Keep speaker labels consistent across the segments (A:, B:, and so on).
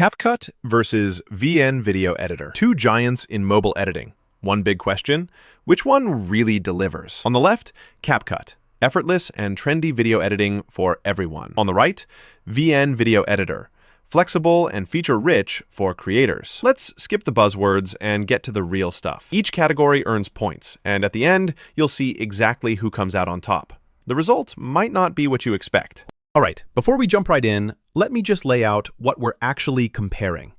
A: CapCut versus VN Video Editor. Two giants in mobile editing. One big question: which one really delivers? On the left, CapCut, effortless and trendy video editing for everyone. On the right, VN Video Editor, flexible and feature-rich for creators. Let's skip the buzzwords and get to the real stuff. Each category earns points, and at the end, you'll see exactly who comes out on top. The result might not be what you expect.
B: All right, before we jump right in, let me just lay out what we're actually comparing.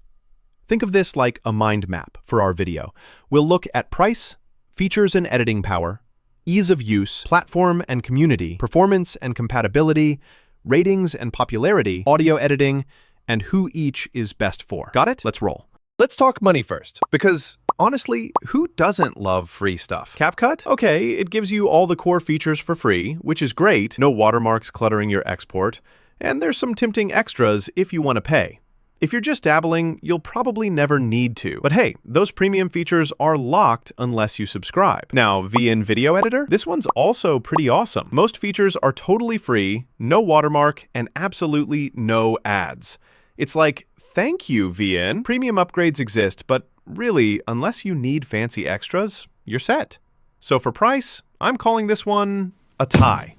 B: Think of this like a mind map for our video. We'll look at price, features and editing power, ease of use, platform and community, performance and compatibility, ratings and popularity, audio editing, and who each is best for. Got it? Let's roll. Let's talk money first, because honestly, who doesn't love free stuff? CapCut? Okay, it gives you all the core features for free, which is great. No watermarks cluttering your export, and there's some tempting extras if you want to pay. If you're just dabbling, you'll probably never need to. But hey, those premium features are locked unless you subscribe. Now, VN Video Editor? This one's also pretty awesome. Most features are totally free, no watermark, and absolutely no ads. It's like, thank you, VN. Premium upgrades exist, but really, unless you need fancy extras, you're set. So for price, I'm calling this one a tie.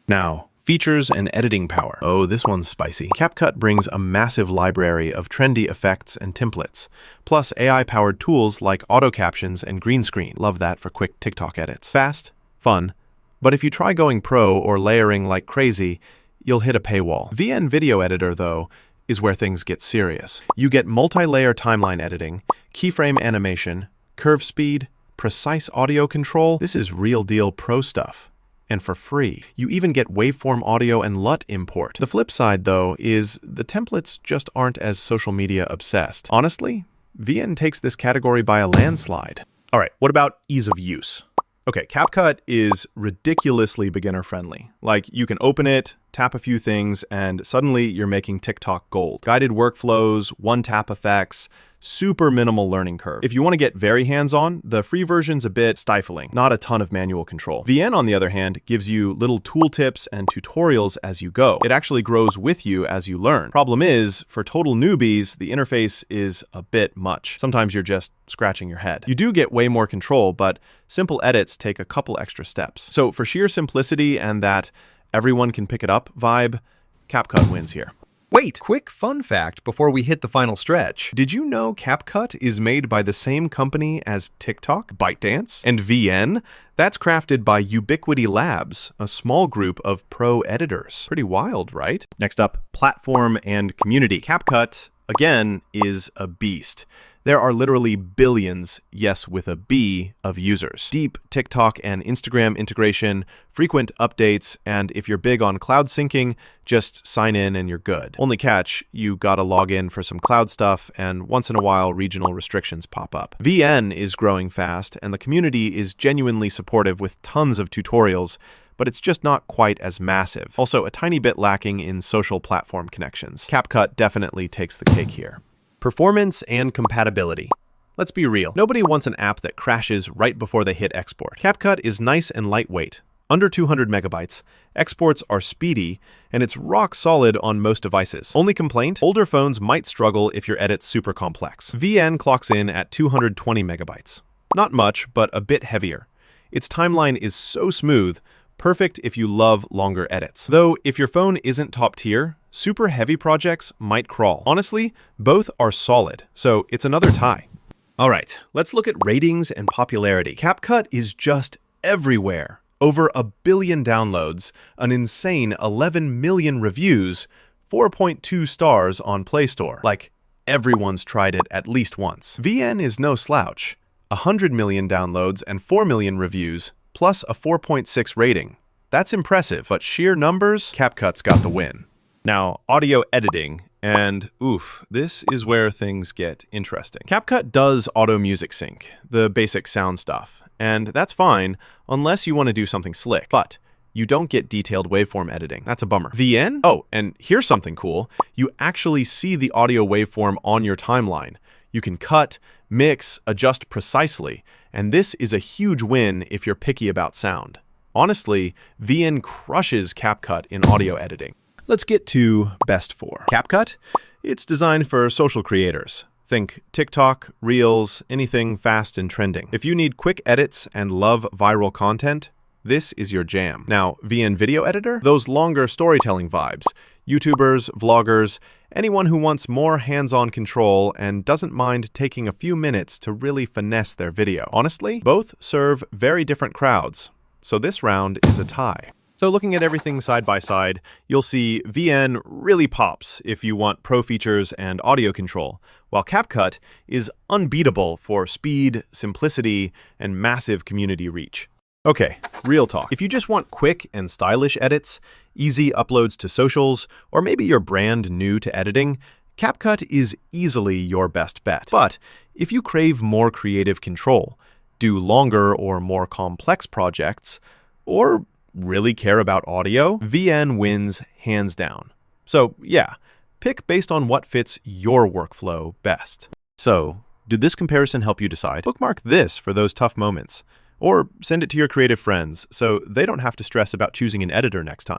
A: Now, features and editing power. Oh, this one's spicy. CapCut brings a massive library of trendy effects and templates, plus AI-powered tools like auto captions and green screen. Love that for quick TikTok edits. Fast, fun, but if you try going pro or layering like crazy, you'll hit a paywall. VN Video Editor, though, is where things get serious. You get multi-layer timeline editing, keyframe animation, curve speed, precise audio control. This is real deal pro stuff. And for free. You even get waveform audio and LUT import. The flip side, though, is the templates just aren't as social media obsessed. Honestly, VN takes this category by a landslide.
B: All right, what about ease of use? Okay, CapCut is ridiculously beginner-friendly. Like, you can open it, tap a few things, and suddenly you're making TikTok gold. Guided workflows, one-tap effects, super minimal learning curve. If you want to get very hands-on, the free version's a bit stifling, not a ton of manual control. VN, on the other hand, gives you little tooltips and tutorials as you go. It actually grows with you as you learn. Problem is, for total newbies, the interface is a bit much. Sometimes you're just scratching your head. You do get way more control, but simple edits take a couple extra steps. So for sheer simplicity and that everyone can pick it up vibe, CapCut wins here.
C: Wait, quick fun fact before we hit the final stretch.
B: Did you know CapCut is made by the same company as TikTok, ByteDance, and VN? That's crafted by Ubiquity Labs, a small group of pro editors. Pretty wild, right? Next up, platform and community. CapCut, again, is a beast. There are literally billions, yes with a B, of users. Deep TikTok and Instagram integration, frequent updates, and if you're big on cloud syncing, just sign in and you're good. Only catch, you gotta log in for some cloud stuff, and once in a while, regional restrictions pop up. VN is growing fast, and the community is genuinely supportive with tons of tutorials, but it's just not quite as massive. Also, a tiny bit lacking in social platform connections. CapCut definitely takes the cake here. Performance and compatibility. Let's be real. Nobody wants an app that crashes right before they hit export. CapCut is nice and lightweight, under 200 megabytes. Exports are speedy, and it's rock solid on most devices. Only complaint, older phones might struggle if your edit's super complex. VN clocks in at 220 megabytes. Not much, but a bit heavier. Its timeline is so smooth, perfect if you love longer edits. Though, if your phone isn't top tier, super heavy projects might crawl. Honestly, both are solid, so it's another tie. All right, let's look at ratings and popularity. CapCut is just everywhere. Over 1 billion downloads, an insane 11 million reviews, 4.2 stars on Play Store. Like, everyone's tried it at least once. VN is no slouch. 100 million downloads and 4 million reviews, plus a 4.6 rating. That's impressive, but sheer numbers, CapCut's got the win. Now, audio editing, and oof, this is where things get interesting. CapCut does auto music sync, the basic sound stuff, and that's fine unless you want to do something slick, but you don't get detailed waveform editing. That's a bummer. VN? Oh, and here's something cool. You actually see the audio waveform on your timeline. You can cut, mix, adjust precisely, and this is a huge win if you're picky about sound. Honestly, VN crushes CapCut in audio editing. Let's get to best for. CapCut
A: It's designed for social creators. Think TikTok, Reels, anything fast and trending. If you need quick edits and love viral content, this is your jam. Now, VN Video Editor? Those longer storytelling vibes. YouTubers, vloggers, anyone who wants more hands-on control and doesn't mind taking a few minutes to really finesse their video. Honestly, both serve very different crowds, so this round is a tie. So looking at everything side by side, you'll see VN really pops if you want pro features and audio control, while CapCut is unbeatable for speed, simplicity, and massive community reach. Okay, real talk. If you just want quick and stylish edits, easy uploads to socials, or maybe you're brand new to editing, CapCut is easily your best bet. But if you crave more creative control, do longer or more complex projects, or really care about audio, VN wins hands down. So yeah, pick based on what fits your workflow best. So, did this comparison help you decide? Bookmark this for those tough moments, or send it to your creative friends so they don't have to stress about choosing an editor next time.